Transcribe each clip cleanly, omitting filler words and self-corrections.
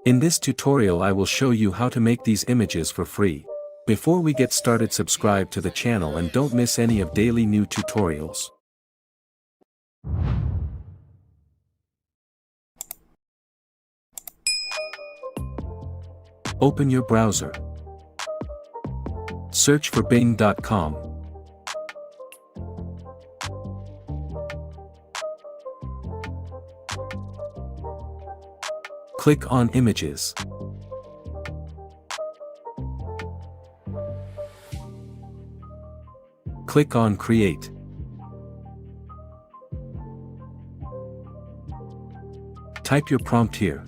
In this tutorial I will show you how to make these images for free. Before we get started, subscribe to the channel and don't miss any of daily new tutorials. Open your browser. Search for Bing.com. Click on Images. Click on Create. Type your prompt here.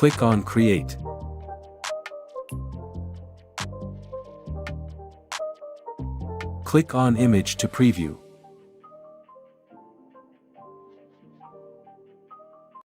Click on Create. Click on Image to preview.